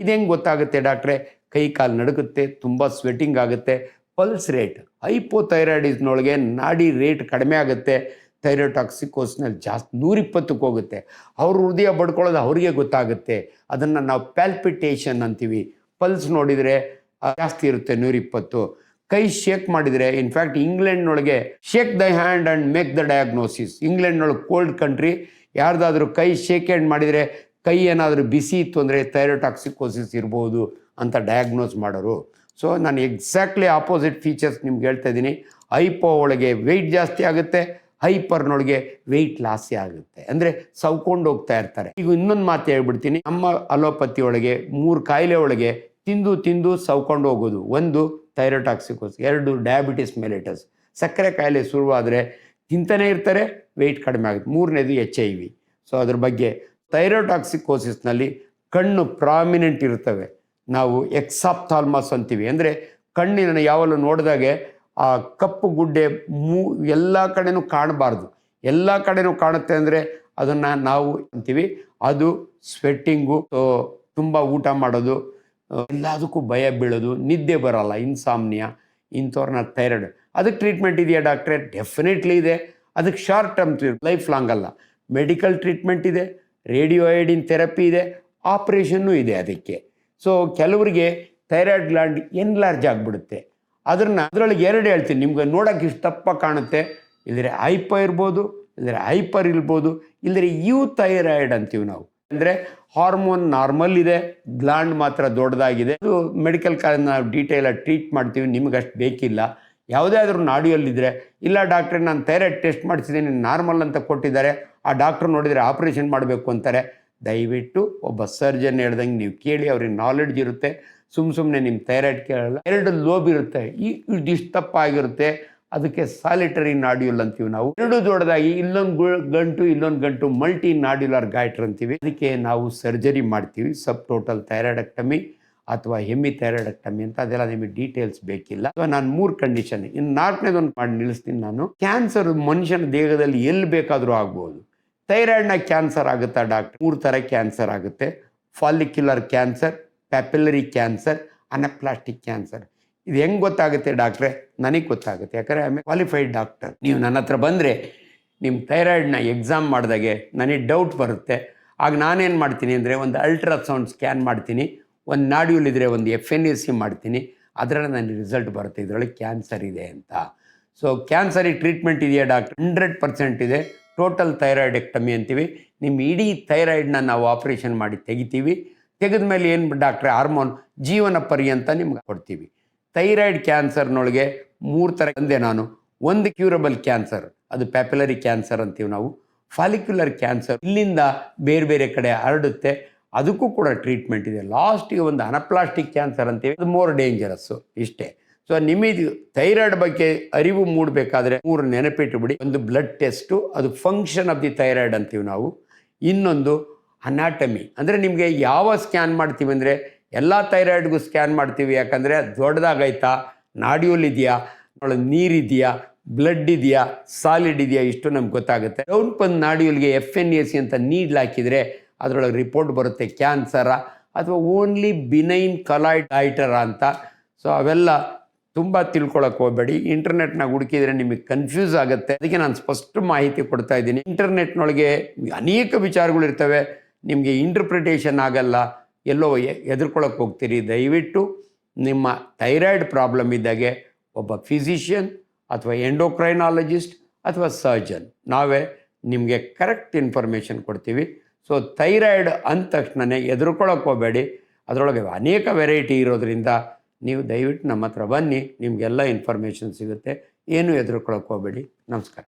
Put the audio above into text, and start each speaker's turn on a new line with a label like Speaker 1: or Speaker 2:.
Speaker 1: ಇದು ಹೆಂಗೆ ಗೊತ್ತಾಗುತ್ತೆ ಡಾಕ್ಟ್ರೆ? ಕೈ ಕಾಲು ನಡುಗುತ್ತೆ, ತುಂಬ ಸ್ವೆಟ್ಟಿಂಗ್ ಆಗುತ್ತೆ, ಪಲ್ಸ್ ರೇಟ್ ಹೈಪೋಥೈರಾಯ್ಡಿಸ್ನೊಳಗೆ ನಾಡಿ ರೇಟ್ ಕಡಿಮೆ ಆಗುತ್ತೆ, ಥೈರೋಟಾಕ್ಸಿಕೋಸ್ನಲ್ಲಿ ಜಾಸ್ತಿ 120ಕ್ಕೆ ಹೋಗುತ್ತೆ. ಅವ್ರ ಹೃದಯ ಬಡ್ಕೊಳ್ಳೋದು ಅವ್ರಿಗೆ ಗೊತ್ತಾಗುತ್ತೆ. ಅದನ್ನು ನಾವು ಪ್ಯಾಲ್ಪಿಟೇಷನ್ ಅಂತೀವಿ. ಪಲ್ಸ್ ನೋಡಿದರೆ ಜಾಸ್ತಿ ಇರುತ್ತೆ 120. ಕೈ ಶೇಕ್ ಮಾಡಿದರೆ, ಇನ್ಫ್ಯಾಕ್ಟ್ ಇಂಗ್ಲೆಂಡ್ನೊಳಗೆ shake the hand and make the diagnosis. ಇಂಗ್ಲೆಂಡ್ನೊಳಗೆ ಕೋಲ್ಡ್ ಕಂಟ್ರಿ, ಯಾರ್ದಾದ್ರೂ ಕೈ ಶೇಕ್ ಹ್ಯಾಂಡ್ ಮಾಡಿದರೆ ಕೈ ಏನಾದರೂ ಬಿಸಿ ಇತ್ತು ಅಂದರೆ ಥೈರೋಟಾಕ್ಸಿಕೋಸಿಸ್ ಇರ್ಬೋದು ಅಂತ ಡಯಾಗ್ನೋಸ್ ಮಾಡೋರು. ಸೊ ನಾನು ಎಕ್ಸಾಕ್ಟ್ಲಿ ಆಪೋಸಿಟ್ ಫೀಚರ್ಸ್ ನಿಮ್ಗೆ ಹೇಳ್ತಾ ಇದ್ದೀನಿ. ಹೈಪೋ ಒಳಗೆ ವೆಯ್ಟ್ ಜಾಸ್ತಿ ಆಗುತ್ತೆ, ಹೈಪರ್ನೊಳಗೆ ವೆಯ್ಟ್ ಲಾಸೇ ಆಗುತ್ತೆ, ಅಂದರೆ ಸವ್ಕೊಂಡು ಹೋಗ್ತಾ ಇರ್ತಾರೆ. ಈಗ ಇನ್ನೊಂದು ಮಾತು ಹೇಳ್ಬಿಡ್ತೀನಿ. ನಮ್ಮ ಅಲೋಪತಿ ಒಳಗೆ 3 ಕಾಯಿಲೆ ಒಳಗೆ ತಿಂದು ಸವ್ಕೊಂಡು ಹೋಗೋದು. 1 ಥೈರೋಟಾಕ್ಸಿಕೋಸ್, 2 ಡಯಾಬಿಟಿಸ್ ಮೆಲಿಟಸ್, ಸಕ್ಕರೆ ಕಾಯಿಲೆ ಶುರುವಾದರೆ ತಿಂತಾನೆ ಇರ್ತಾರೆ, ವೆಯ್ಟ್ ಕಡಿಮೆ ಆಗುತ್ತೆ. 3ನೇದು HIV. ಸೊ ಅದ್ರ ಬಗ್ಗೆ ಥೈರೋಟಾಕ್ಸಿಕೋಸಿಸ್ನಲ್ಲಿ ಕಣ್ಣು ಪ್ರಾಮಿನೆಂಟ್ ಇರ್ತವೆ. ನಾವು ಎಕ್ಸಾಪ್ಥಾಲ್ಮಸ್ ಅಂತೀವಿ, ಅಂದರೆ ಕಣ್ಣಿನ ಯಾವಲ್ಲೂ ನೋಡಿದಾಗೆ ಆ ಕಪ್ಪು ಗುಡ್ಡೆ ಎಲ್ಲ ಕಡೆನೂ ಕಾಣಬಾರ್ದು. ಎಲ್ಲ ಕಡೆನೂ ಕಾಣುತ್ತೆ ಅಂದರೆ ಅದನ್ನು ನಾವು ಅಂತೀವಿ. ಅದು ಸ್ವೆಟ್ಟಿಂಗು, ತುಂಬ ಊಟ ಮಾಡೋದು, ಎಲ್ಲದಕ್ಕೂ ಭಯ ಬೀಳೋದು, ನಿದ್ದೆ ಬರೋಲ್ಲ, ಇನ್ಸಾಮ್ನಿಯಾ, ಇಂಥವ್ರನ್ನ ಥೈರಾಯ್ಡ್. ಅದಕ್ಕೆ ಟ್ರೀಟ್ಮೆಂಟ್ ಇದೆಯಾ ಡಾಕ್ಟ್ರೆ? ಡೆಫಿನೆಟ್ಲಿ ಇದೆ. ಅದಕ್ಕೆ ಶಾರ್ಟ್ ಟರ್ಮ್ ಲೈಫ್ ಲಾಂಗ್ ಅಲ್ಲ. ಮೆಡಿಕಲ್ ಟ್ರೀಟ್ಮೆಂಟ್ ಇದೆ, ರೇಡಿಯೋ ಐಡಿನ್ ಥೆರಪಿ ಇದೆ, ಆಪ್ರೇಷನ್ನು ಇದೆ ಅದಕ್ಕೆ. ಸೊ ಕೆಲವರಿಗೆ ಥೈರಾಯ್ಡ್ ಗ್ಲ್ಯಾಂಡ್ ಎನ್ಲಾರ್ಜ್ ಆಗಿಬಿಡುತ್ತೆ. ಅದರೊಳಗೆ 2 ಹೇಳ್ತೀನಿ ನಿಮ್ಗೆ. ನೋಡೋಕೆ ಇಷ್ಟು ತಪ್ಪ ಕಾಣುತ್ತೆ, ಇಲ್ಲದ್ರೆ ಹೈಪೋ ಇರ್ಬೋದು, ಇಲ್ಲದ್ರೆ ಹೈಪರ್ ಇರ್ಬೋದು, ಇಲ್ಲದ್ರೆ ಥೈರಾಯ್ಡ್ ಅಂತೀವಿ ನಾವು. ಅಂದರೆ ಹಾರ್ಮೋನ್ ನಾರ್ಮಲ್ ಇದೆ, ಗ್ಲ್ಯಾಂಡ್ ಮಾತ್ರ ದೊಡ್ಡದಾಗಿದೆ. ಅದು ಮೆಡಿಕಲ್ ಕಾಲೇಜ್ ನಾವು ಡೀಟೇಲಾಗಿ ಟ್ರೀಟ್ ಮಾಡ್ತೀವಿ, ನಿಮ್ಗೆ ಅಷ್ಟು ಬೇಕಿಲ್ಲ. ಯಾವುದೇ ಆದರೂ ನಾಡಿಯಲ್ಲಿದ್ದರೆ, ಇಲ್ಲ ಡಾಕ್ಟ್ರೆ ನಾನು ಥೈರಾಯ್ಡ್ ಟೆಸ್ಟ್ ಮಾಡಿಸಿದ್ದೀನಿ ನಾರ್ಮಲ್ ಅಂತ ಕೊಟ್ಟಿದ್ದಾರೆ, ಆ ಡಾಕ್ಟ್ರ್ ನೋಡಿದರೆ ಆಪ್ರೇಷನ್ ಮಾಡಬೇಕು ಅಂತಾರೆ, ದಯವಿಟ್ಟು ಒಬ್ಬ ಸರ್ಜನ್ ಹೇಳ್ದಂಗೆ ನೀವು ಕೇಳಿ. ಅವ್ರಿಗೆ ನಾಲೆಡ್ಜ್ ಇರುತ್ತೆ. ಸುಮ್ಮನೆ ನಿಮ್ಮ ಥೈರಾಯ್ಡ್ ಕೇಳಲ್ಲ. 2 ಲೋಬ್ ಇರುತ್ತೆ, ಇದಿಷ್ಟು ತಪ್ಪಾಗಿರುತ್ತೆ, ಅದಕ್ಕೆ ಸಾಲಿಟರಿ ನಾಡ್ಯೂಲ್ ಅಂತೀವಿ ನಾವು. 2 ದೊಡ್ಡದಾಗಿ ಇಲ್ಲೊಂದು ಗಂಟು ಮಲ್ಟಿ ನಾಡ್ಯುಲರ್ ಗಾಯ್ಟ್ರ್ ಅಂತೀವಿ. ಅದಕ್ಕೆ ನಾವು ಸರ್ಜರಿ ಮಾಡ್ತೀವಿ, ಸಬ್ ಟೋಟಲ್ ಥೈರಾಯ್ಡೆಕ್ಟಮಿ ಅಥವಾ ಹೆಮಿಥೈರಾಯ್ಡೆಕ್ಟಮಿ ಅಂತ. ಅದೆಲ್ಲ ನಿಮಗೆ ಡೀಟೇಲ್ಸ್ ಬೇಕಿಲ್ಲ. ನಾನು 3 ಕಂಡೀಷನ್, ಇನ್ನು 4ನೇದೊಂದು ಮಾಡಿ ನಿಲ್ಲಿಸ್ತೀನಿ ನಾನು. ಕ್ಯಾನ್ಸರ್ ಮನುಷ್ಯನ ದೇಹದಲ್ಲಿ ಎಲ್ಲಿ ಬೇಕಾದರೂ ಆಗ್ಬೋದು. ಥೈರಾಯ್ಡ್ನ ಕ್ಯಾನ್ಸರ್ ಆಗುತ್ತಾ ಡಾಕ್ಟರ್? 3 ಥರ ಕ್ಯಾನ್ಸರ್ ಆಗುತ್ತೆ. Follicular cancer, papillary cancer, anaplastic cancer. ಇದು ಹೆಂಗೆ ಗೊತ್ತಾಗುತ್ತೆ ಡಾಕ್ಟ್ರೆ? ನನಗೆ ಗೊತ್ತಾಗುತ್ತೆ, ಯಾಕಂದರೆ I am a qualified doctor. ನೀವು ನನ್ನ ಹತ್ರ ಬಂದರೆ ನಿಮ್ಮ ಥೈರಾಯ್ಡ್ನ ಎಕ್ಸಾಮ್ ಮಾಡಿದಾಗೆ ನನಗೆ ಡೌಟ್ ಬರುತ್ತೆ. ಆಗ ನಾನೇನು ಮಾಡ್ತೀನಿ ಅಂದರೆ, ಒಂದು ಅಲ್ಟ್ರಾಸೌಂಡ್ ಸ್ಕ್ಯಾನ್ ಮಾಡ್ತೀನಿ, ಒಂದು ನಾಡ್ಯೂಲ್ ಇದ್ದರೆ ಒಂದು FNAC ಮಾಡ್ತೀನಿ. ಅದರಲ್ಲಿ ನನಗೆ ರಿಸಲ್ಟ್ ಬರುತ್ತೆ ಇದರೊಳಗೆ ಕ್ಯಾನ್ಸರ್ ಇದೆ ಅಂತ. ಸೊ ಕ್ಯಾನ್ಸರಿಗೆ ಟ್ರೀಟ್ಮೆಂಟ್ ಇದೆಯಾ ಡಾಕ್ಟರ್? 100% ಇದೆ. ಟೋಟಲ್ ಥೈರಾಯ್ಡೆಕ್ಟಮಿ ಅಂತೀವಿ. ನಿಮ್ಮ ಇಡೀ ಥೈರಾಯ್ಡನ್ನ ನಾವು ಆಪ್ರೇಷನ್ ಮಾಡಿ ತೆಗಿತೀವಿ. ತೆಗೆದ ಮೇಲೆ ಏನು ಡಾಕ್ಟ್ರೆ? ಹಾರ್ಮೋನ್ ಜೀವನ ಪರ್ಯಂತ ನಿಮ್ಗೆ ಕೊಡ್ತೀವಿ. ಥೈರಾಯ್ಡ್ ಕ್ಯಾನ್ಸರ್ನೊಳಗೆ 3 ಥರ ಅಂದೆ ನಾನು. ಒಂದು ಕ್ಯೂರಬಲ್ ಕ್ಯಾನ್ಸರ್, ಅದು ಪ್ಯಾಪಿಲರಿ ಕ್ಯಾನ್ಸರ್ ಅಂತೀವಿ ನಾವು. ಫಾಲಿಕ್ಯುಲರ್ ಕ್ಯಾನ್ಸರ್ ಇಲ್ಲಿಂದ ಬೇರೆ ಕಡೆ ಹರಡುತ್ತೆ, ಅದಕ್ಕೂ ಕೂಡ ಟ್ರೀಟ್ಮೆಂಟ್ ಇದೆ. ಲಾಸ್ಟಿಗೆ ಒಂದು ಅನಪ್ಲಾಸ್ಟಿಕ್ ಕ್ಯಾನ್ಸರ್ ಅಂತೀವಿ, ಅದು ಮೋರ್ ಡೇಂಜರಸ್ಸು. ಇಷ್ಟೇ. ಸೊ ನಿಮಗೆ ಥೈರಾಯ್ಡ್ ಬಗ್ಗೆ ಅರಿವು ಮೂಡಬೇಕಾದ್ರೆ 3 ನೆನಪಿಟ್ಟುಬಿಡಿ. ಒಂದು ಬ್ಲಡ್ ಟೆಸ್ಟು, ಅದು ಫಂಕ್ಷನ್ ಆಫ್ ದಿ ಥೈರಾಯ್ಡ್ ಅಂತೀವಿ ನಾವು. ಇನ್ನೊಂದು ಅನಾಟಮಿ, ಅಂದರೆ ನಿಮಗೆ ಯಾವ ಸ್ಕ್ಯಾನ್ ಮಾಡ್ತೀವಿ ಅಂದರೆ ಎಲ್ಲ ಥೈರಾಯ್ಡ್ಗೂ ಸ್ಕ್ಯಾನ್ ಮಾಡ್ತೀವಿ. ಯಾಕಂದರೆ ದೊಡ್ಡದಾಗೈತಾ, ನಾಡ್ಯೂಲ್ ಇದೆಯಾ, ನೀರಿದೆಯಾ, ಬ್ಲಡ್ ಇದೆಯಾ, ಸಾಲಿಡ್ ಇದೆಯಾ, ಇಷ್ಟು ನಮ್ಗೆ ಗೊತ್ತಾಗುತ್ತೆ. ಡೌನ್ ಬಂದು ನಾಡ್ಯೂಲ್ಗೆ FNAC ಅಂತ ನೀಡ್ಲ್ ಹಾಕಿದರೆ ಅದರೊಳಗೆ ರಿಪೋರ್ಟ್ ಬರುತ್ತೆ ಕ್ಯಾನ್ಸರಾ ಅಥವಾ ಓನ್ಲಿ ಬಿನೈನ್ ಕಲಾಯ್ಡ್ ಡೈಟರ ಅಂತ. ಸೊ ಅವೆಲ್ಲ ತುಂಬ ತಿಳ್ಕೊಳಕ್ಕೆ ಹೋಗಬೇಡಿ. ಇಂಟರ್ನೆಟ್ನಾಗ ಹುಡುಕಿದರೆ ನಿಮಗೆ ಕನ್ಫ್ಯೂಸ್ ಆಗುತ್ತೆ. ಅದಕ್ಕೆ ನಾನು ಸ್ಪಷ್ಟ ಮಾಹಿತಿ ಕೊಡ್ತಾ ಇದ್ದೀನಿ. ಇಂಟರ್ನೆಟ್ನೊಳಗೆ ಅನೇಕ ವಿಚಾರಗಳಿರ್ತವೆ, ನಿಮಗೆ ಇಂಟರ್ಪ್ರಿಟೇಷನ್ ಆಗಲ್ಲ, ಎಲ್ಲೋ ಹೆದರ್ಕೊಳಕ್ಕೆ ಹೋಗ್ತೀರಿ. ದಯವಿಟ್ಟು ನಿಮ್ಮ ಥೈರಾಯ್ಡ್ ಪ್ರಾಬ್ಲಮ್ ಇದ್ದಾಗೆ ಒಬ್ಬ ಫಿಸಿಷಿಯನ್ ಅಥವಾ ಎಂಡೋಕ್ರೈನಾಲಜಿಸ್ಟ್ ಅಥವಾ ಸರ್ಜನ್, ನಾವೇ ನಿಮಗೆ ಕರೆಕ್ಟ್ ಇನ್ಫಾರ್ಮೇಷನ್ ಕೊಡ್ತೀವಿ. ಸೊ ಥೈರಾಯ್ಡ್ ಅಂದ ತಕ್ಷಣವೇ ಹೆದರ್ಕೊಳಕ್ಕೆ ಹೋಗಬೇಡಿ. ಅದರೊಳಗೆ ಅನೇಕ ವೆರೈಟಿ ಇರೋದ್ರಿಂದ ನೀವು ದಯವಿಟ್ಟು ನಮ್ಮ ಹತ್ರ ಬನ್ನಿ, ನಿಮಗೆಲ್ಲ ಇನ್ಫಾರ್ಮೇಷನ್ ಸಿಗುತ್ತೆ. ಏನೂ ಹೆದರ್ಕೊಳಕ್ಕೆ ಹೋಗಬೇಡಿ. ನಮಸ್ಕಾರ.